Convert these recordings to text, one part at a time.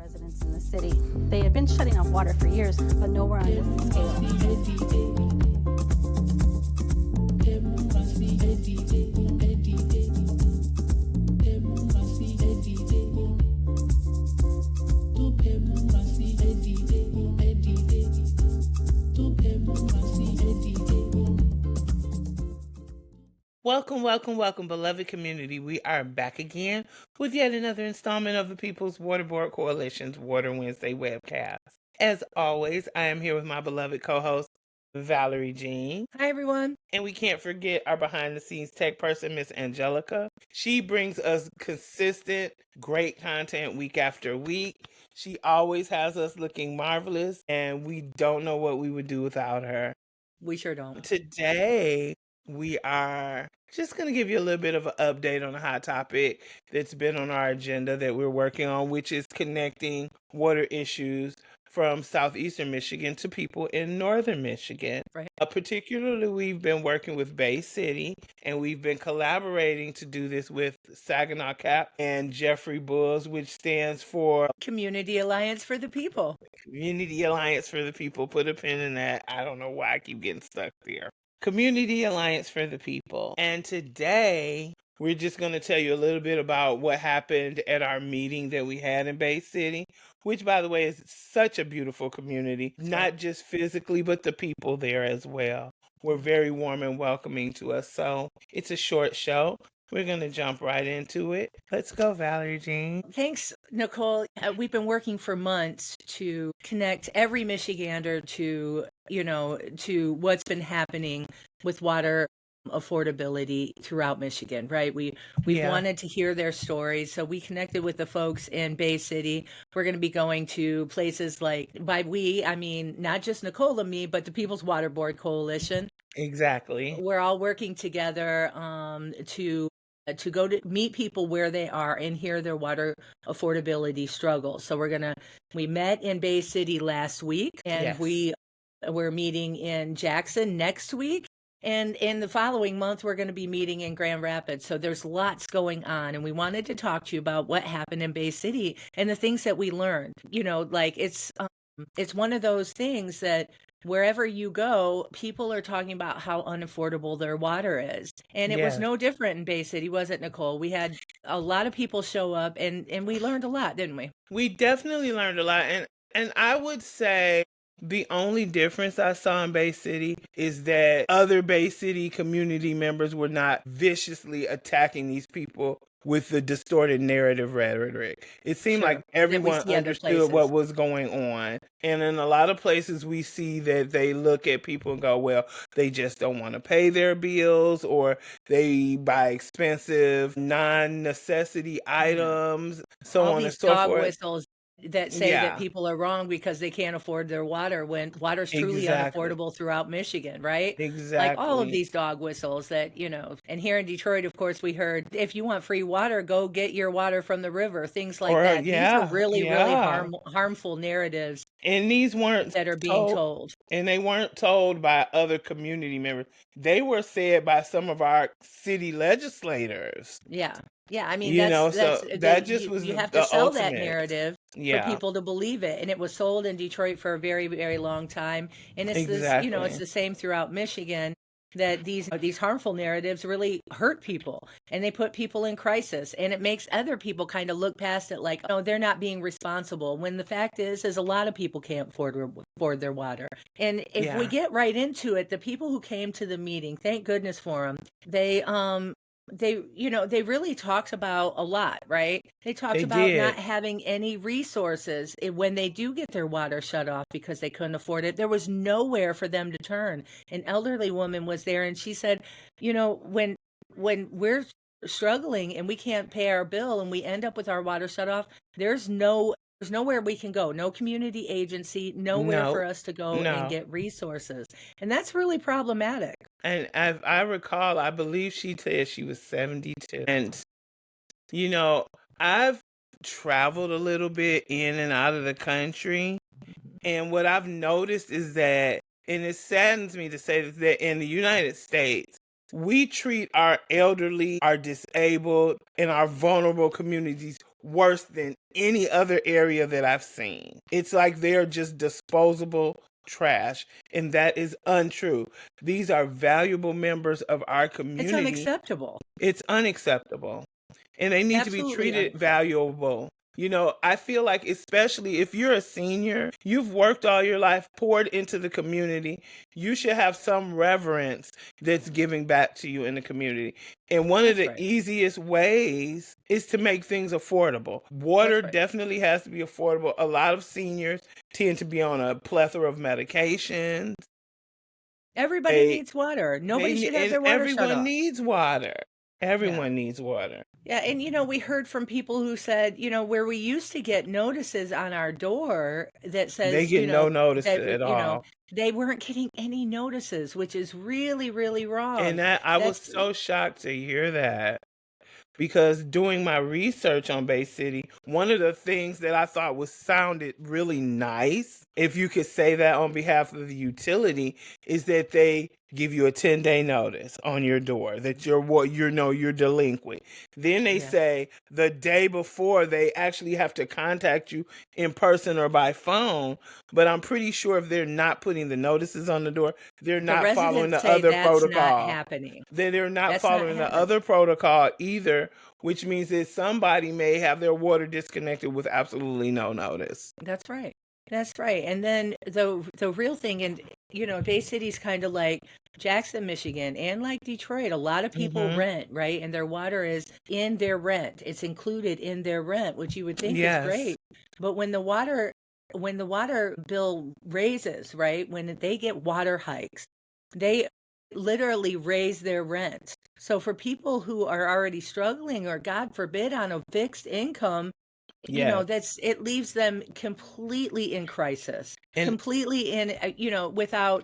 residents in the city. They had been shutting off water for years, but nowhere on this scale. Welcome, beloved community. We are back again with yet another installment of the People's Water Board Coalition's Water Wednesday webcast. As always, I am here with my beloved co-host, Valerie Jean. Hi, everyone. And we can't forget our behind-the-scenes tech person, Miss Angelica. She brings us consistent, great content week after week. She always has us looking marvelous, and we don't know what we would do without her. We sure don't. Today, we are just going to give you a little bit of an update on a hot topic that's been on our agenda that we're working on, which is connecting water issues from southeastern Michigan to people in northern Michigan. Right. Particularly, we've been working with Bay City, and we've been collaborating to do this with Saginaw CAP and Jeffrey Bulls, which stands for Community Alliance for the People. Community Alliance for the People. Put a pin in that. I don't know why I keep getting stuck there. Community Alliance for the People. And today, we're just going to tell you a little bit about what happened at our meeting that we had in Bay City, which, by the way, is such a beautiful community, not just physically, but the people there as well. We're very warm and welcoming to us. So it's a short show. We're going to jump right into it. Let's go, Valerie Jean. Thanks, Nicole. We've been working for months to connect every Michigander to what's been happening with water affordability throughout Michigan, right? We've wanted to hear their stories. So we connected with the folks in Bay City. We're going to be going to places like, by we, I mean, not just Nicole and me, but the People's Water Board Coalition. Exactly. We're all working together to go to meet people where they are and hear their water affordability struggles. So we met in Bay City last week, and we're meeting in Jackson next week. And in the following month, we're going to be meeting in Grand Rapids. So there's lots going on. And we wanted to talk to you about what happened in Bay City and the things that we learned. It's one of those things that wherever you go, people are talking about how unaffordable their water is. And it was no different in Bay City, was it, Nicole? We had a lot of people show up, and we learned a lot, didn't we? We definitely learned a lot. And I would say the only difference I saw in Bay City is that other Bay City community members were not viciously attacking these people with the distorted narrative rhetoric. It seemed like everyone understood what was going on. And in a lot of places, we see that they look at people and go, well, they just don't want to pay their bills, or they buy expensive non-necessity items, so on and so forth. All these dog whistles that say that people are wrong because they can't afford their water, when water's truly unaffordable throughout Michigan, right? Exactly. Like all of these dog whistles that, and here in Detroit, of course, we heard, if you want free water, go get your water from the river, things like that. These are really harmful narratives. And these weren't that are being told. And they weren't told by other community members. They were said by some of our city legislators. Yeah. I mean, you have to sell that narrative for people to believe it. And it was sold in Detroit for a very, very long time. And it's it's the same throughout Michigan, that these harmful narratives really hurt people, and they put people in crisis, and it makes other people kind of look past it like, oh, they're not being responsible, when the fact is a lot of people can't afford their water. And if we get right into it, the people who came to the meeting, thank goodness for them, they really talked about a lot, right? They talked about not having any resources when they do get their water shut off because they couldn't afford it. There was nowhere for them to turn. An elderly woman was there, and she said, when we're struggling and we can't pay our bill and we end up with our water shut off, there's nowhere we can go, no community agency, nowhere for us to go and get resources. And that's really problematic. And as I recall, I believe she said she was 72. And, I've traveled a little bit in and out of the country. And what I've noticed is that, and it saddens me to say this, that in the United States, we treat our elderly, our disabled, and our vulnerable communities worse than any other area that I've seen. It's like they're just disposable trash, and that is untrue. These are valuable members of our community. It's unacceptable. It's unacceptable. And they need to be treated valuable. You know, I feel like, especially if you're a senior, you've worked all your life, poured into the community, you should have some reverence that's giving back to you in the community. And one of the easiest ways is to make things affordable. Water definitely has to be affordable. A lot of seniors tend to be on a plethora of medications. Everybody needs water. Nobody should have their water shut off. Everyone needs water. Everyone needs water. Yeah, and we heard from people who said, where we used to get notices on our door that says they get no notice at all. They weren't getting any notices, which is really, really wrong. And I was so shocked to hear that. Because doing my research on Bay City, one of the things that I thought sounded really nice, if you could say that on behalf of the utility, is that they give you a 10-day notice on your door that you're delinquent. Then they say the day before they actually have to contact you in person or by phone. But I'm pretty sure if they're not putting the notices on the door, they're not following the other protocol. They're not following the other protocol either, which means that somebody may have their water disconnected with absolutely no notice. That's right. That's right. And then the real thing, and Bay City's kind of like Jackson, Michigan, and like Detroit. A lot of people rent, right? And their water is in their rent. It's included in their rent, which you would think is great. But when the water bill raises, right? When they get water hikes, they literally raise their rent. So for people who are already struggling, or God forbid on a fixed income, it leaves them completely in crisis, completely in, without,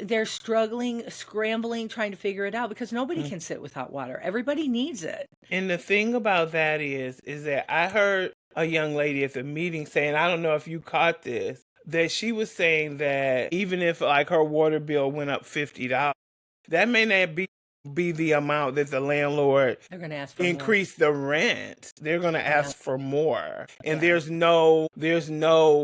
they're struggling, scrambling, trying to figure it out, because nobody can sit without water. Everybody needs it. And the thing about that is that I heard a young lady at the meeting saying, I don't know if you caught this, that she was saying that even if like her water bill went up $50, that may not be the amount that the landlord they're going to ask for increase the rent. They're going to ask for more. And there's no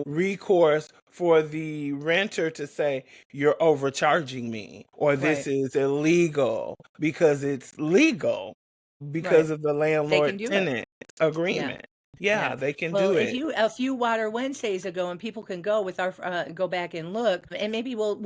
recourse for the renter to say, you're overcharging me, or this is illegal, because it's legal because of the landlord-tenant agreement. Yeah, they can do it. A few Water Wednesdays ago, and people can go with our go back and look, and maybe we'll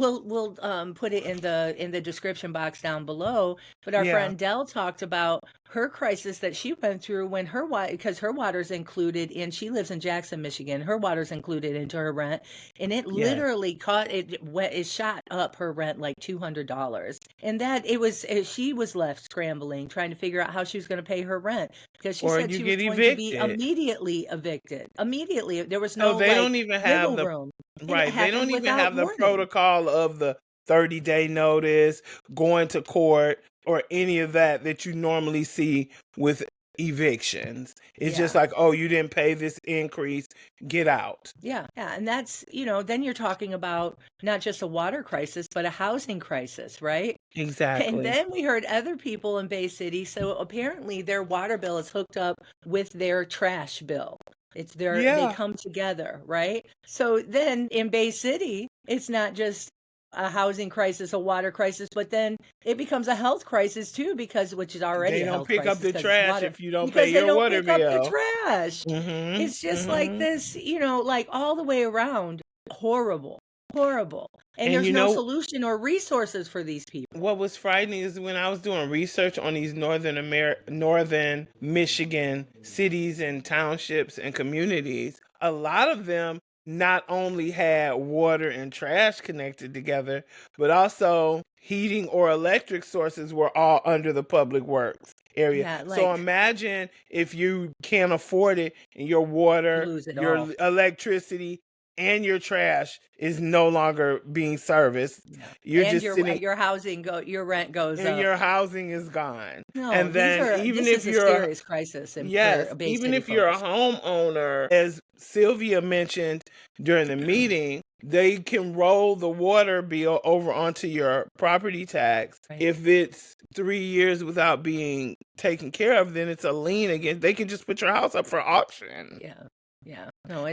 put it in the description box down below. But our friend Dell talked about her crisis that she went through when because her water's included in. She lives in Jackson, Michigan. Her water's included into her rent, and it literally it shot up her rent like $200, and that she was left scrambling trying to figure out how she was going to pay her rent, because she said she was going to be immediately evicted. Immediately, there was no. They don't even have the room. Right. They don't even have the protocol of the 30-day notice, going to court, or any of that you normally see with evictions. It's just like, oh, you didn't pay this increase, get out. Yeah. And that's, then you're talking about not just a water crisis, but a housing crisis, right? Exactly. And then we heard other people in Bay City, so apparently their water bill is hooked up with their trash bill. It's they come together, right? So then in Bay City, it's not just a housing crisis, a water crisis, but then it becomes a health crisis too, which is already they don't pick up the trash if you don't pay your water bill. They don't pick up the trash. It's just like this, like all the way around, horrible. And there's no solution or resources for these people. What was frightening is when I was doing research on these northern Michigan cities and townships and communities, a lot of them not only had water and trash connected together, but also heating or electric sources were all under the public works area. Yeah, so imagine if you can't afford it, and your water, your electricity, and your trash is no longer being serviced. Yeah. You're And just sitting, your housing your rent goes and up. your housing is gone. No, And then even this if is a you're serious crisis for yes, Bay even City if you're a folks. homeowner, as Sylvia mentioned during the meeting, they can roll the water bill over onto your property tax. Right. If it's 3 years without being taken care of, then it's a lien against. They can just put your house up for auction. Yeah. Yeah. No,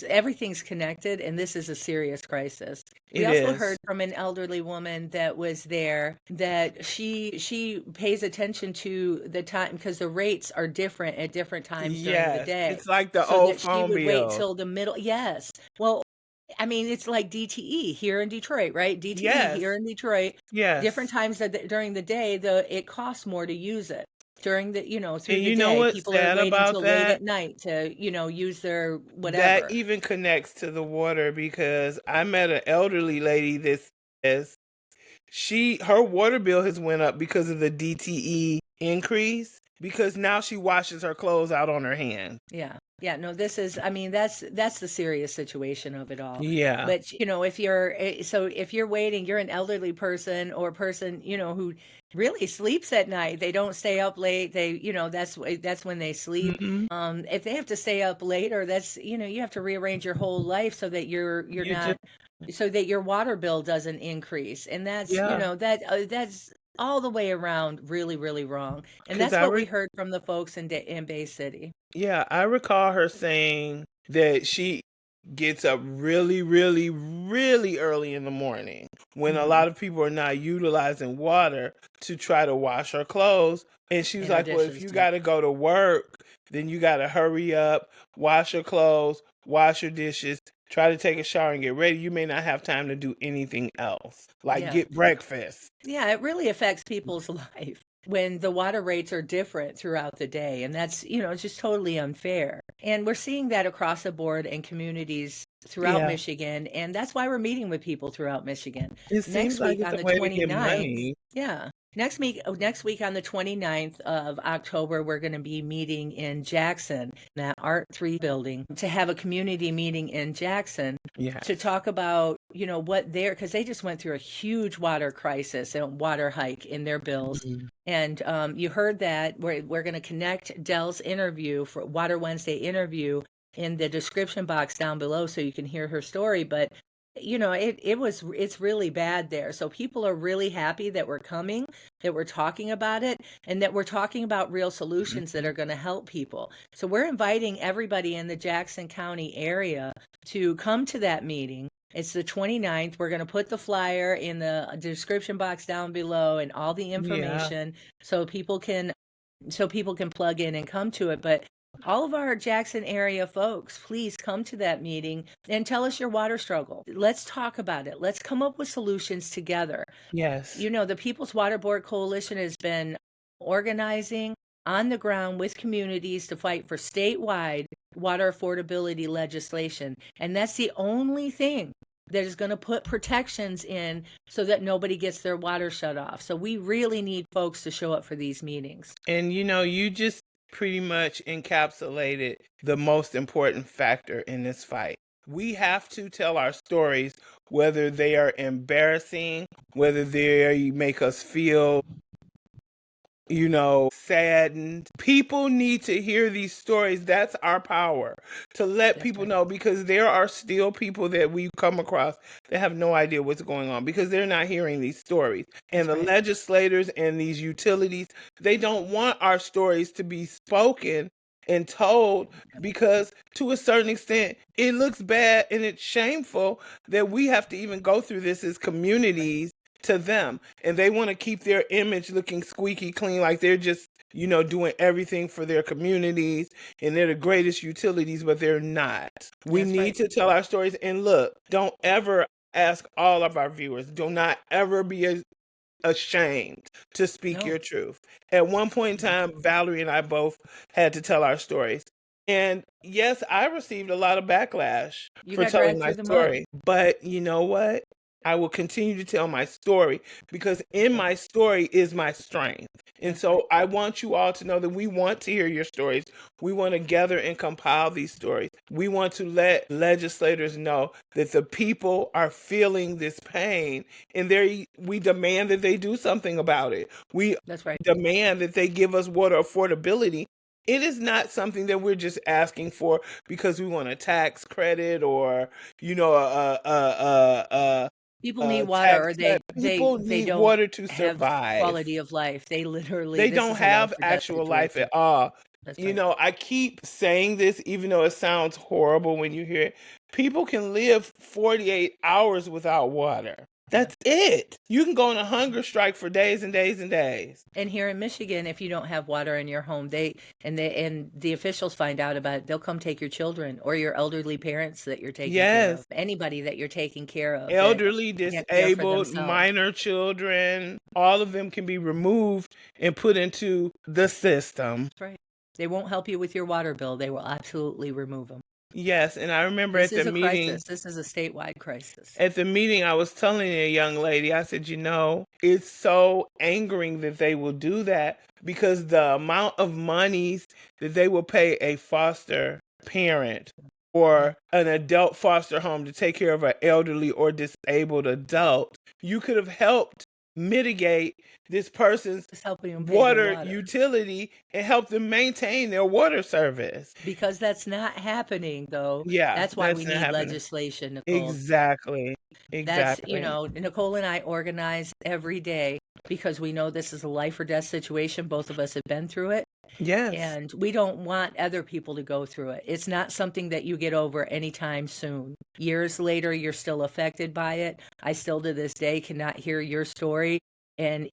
everything's connected, and this is a serious crisis. We also heard from an elderly woman that was there that she pays attention to the time because the rates are different at different times during the day. It's like the So old that she phone would wait bill. till the middle. Yes. Well, I mean, it's like DTE here in Detroit, right? DTE Yes. here in Detroit. Yes. Different times during the day, it costs more to use it. During the, through And the you know day, what's people are sad waiting about till late that? at night to, use their whatever. That even connects to the water because I met an elderly lady that says her water bill has went up because of the DTE increase because now she washes her clothes out on her hand. Yeah. Yeah, no, this is, I mean, that's the serious situation of it all. Yeah. But, if you're waiting, you're an elderly person or person, who really sleeps at night. They don't stay up late. That's when they sleep. Mm-hmm. If they have to stay up later, that's, you have to rearrange your whole life so that so that your water bill doesn't increase. And that's, that's all the way around really, really wrong. And that's what we heard from the folks in Bay City. Yeah, I recall her saying that she gets up really, really, really early in the morning when a lot of people are not utilizing water to try to wash her clothes. And she was like, well, if you got to go to work, then you got to hurry up, wash your clothes, wash your dishes, try to take a shower and get ready. You may not have time to do anything else, like get breakfast. Yeah, it really affects people's life when the water rates are different throughout the day. And that's, it's just totally unfair. And we're seeing that across the board in communities throughout Michigan. And that's why we're meeting with people throughout Michigan. It seems like it's a way to get money. Yeah. Next week on the 29th of October, we're going to be meeting in Jackson, that Art 3 building, to have a community meeting in Jackson to talk about, because they just went through a huge water crisis and water hike in their bills. Mm-hmm. And you heard that we're going to connect Dell's interview for Water Wednesday interview in the description box down below so you can hear her story. But it's really bad there. So people are really happy that we're coming, that we're talking about it, and that we're talking about real solutions that are going to help people. So we're inviting everybody in the Jackson County area to come to that meeting. It's the 29th. We're going to put the flyer in the description box down below and all the information so people can plug in and come to it. But all of our Jackson area folks, please come to that meeting and tell us your water struggle. Let's talk about it. Let's come up with solutions together. Yes. The People's Water Board Coalition has been organizing on the ground with communities to fight for statewide water affordability legislation. And that's the only thing that is going to put protections in so that nobody gets their water shut off. So we really need folks to show up for these meetings. And you just pretty much encapsulated the most important factor in this fight. We have to tell our stories, whether they are embarrassing, whether they make us feel, saddened. People need to hear these stories. That's our power, to let people know, because there are still people that we come across that have no idea what's going on because they're not hearing these stories. And the legislators and these utilities, they don't want our stories to be spoken and told because to a certain extent, it looks bad and it's shameful that we have to even go through this as communities to them, and they want to keep their image looking squeaky clean, like they're just doing everything for their communities and they're the greatest utilities, but they're not. We need to tell our stories. And look, don't ever ask all of our viewers, do not ever be ashamed to speak your truth. At one point in time, Valerie and I both had to tell our stories. And yes, I received a lot of backlash for telling my story. But you know what? I will continue to tell my story, because in my story is my strength. And so I want you all to know that we want to hear your stories. We want to gather and compile these stories. We want to let legislators know that the people are feeling this pain, and we demand that they do something about it. We demand that they give us water affordability. It is not something that we're just asking for because we want a tax credit or, people need water, or people they need don't water to have survive. quality of life. They don't have actual life at all. I keep saying this, even though it sounds horrible when you hear it. People can live 48 hours without water. That's it. You can go on a hunger strike for days and days and days. And here in Michigan, if you don't have water in your home, the officials find out about it. They'll come take your children or your elderly parents that you're taking care of. Anybody that you're taking care of. Elderly, disabled, minor children, all of them can be removed and put into the system. That's right. They won't help you with your water bill. They will absolutely remove them. Yes, and I remember at the meeting. This is a statewide crisis. At the meeting, I was telling a young lady, I said, it's so angering that they will do that, because the amount of monies that they will pay a foster parent or an adult foster home to take care of an elderly or disabled adult, you could have helped mitigate this person's water utility and help them maintain their water service. Because that's not happening, though. Yeah, that's why we need legislation, Nicole. Exactly. That's, Nicole and I organize every day because we know this is a life or death situation. Both of us have been through it. Yes. And we don't want other people to go through it. It's not something that you get over anytime soon. Years later, you're still affected by it. I still to this day cannot hear your story and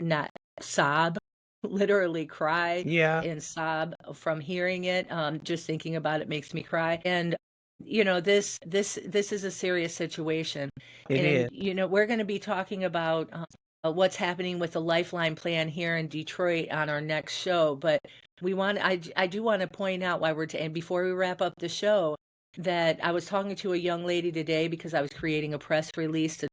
not sob, literally cry and sob from hearing it. Just thinking about it makes me cry. And this is a serious situation. It is. We're going to be talking about what's happening with the Lifeline plan here in Detroit on our next show. But I do want to point out and before we wrap up the show, that I was talking to a young lady today because I was creating a press release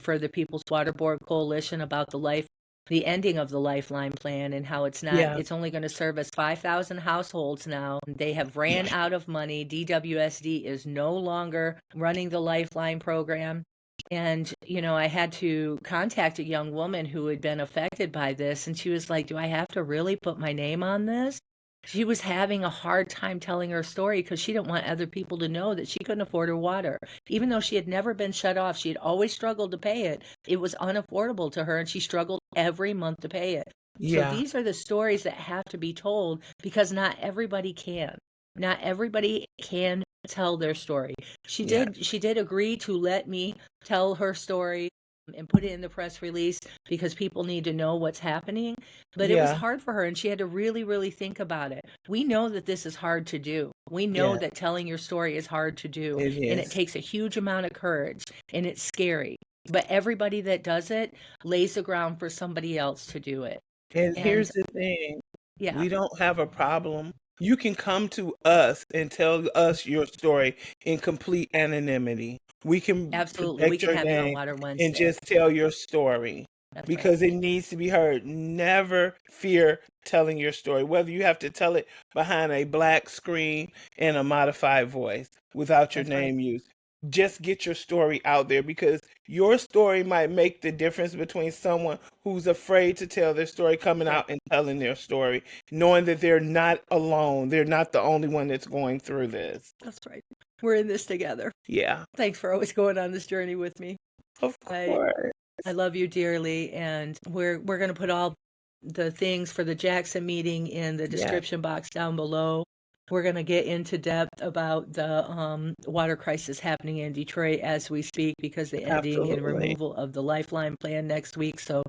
for the People's Water Board Coalition about the ending of the Lifeline plan and how it's only going to service 5,000 households now. They have ran out of money. DWSD is no longer running the Lifeline program. And, I had to contact a young woman who had been affected by this. And she was like, do I have to really put my name on this? She was having a hard time telling her story because she didn't want other people to know that she couldn't afford her water. Even though she had never been shut off, she had always struggled to pay it. It was unaffordable to her, and she struggled every month to pay it. Yeah. So these are the stories that have to be told because not everybody can. Not everybody can tell their story. She did agree to let me tell her story and put it in the press release because people need to know what's happening. But it was hard for her, and she had to really, really think about it. We know that this is hard to do. We know that telling your story is hard to do, and it takes a huge amount of courage, and it's scary. But everybody that does it lays the ground for somebody else to do it. And here's the thing. We don't have a problem. You can come to us and tell us your story in complete anonymity. We can absolutely. We can have it on Water Wednesday and just tell your story. That's because it needs to be heard. Never fear telling your story, whether you have to tell it behind a black screen and a modified voice without your name used. Just get your story out there, because your story might make the difference between someone who's afraid to tell their story coming out and telling their story, knowing that they're not alone. They're not the only one that's going through this. That's right. We're in this together. Yeah. Thanks for always going on this journey with me. Of course. I love you dearly, and we're going to put all the things for the Jackson meeting in the description box down below. We're going to get into depth about the water crisis happening in Detroit as we speak, because the ending and removal of the Lifeline plan next week. So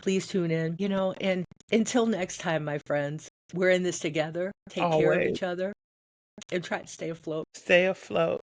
please tune in, and until next time, my friends, we're in this together. Take care of each other and try to stay afloat. Stay afloat.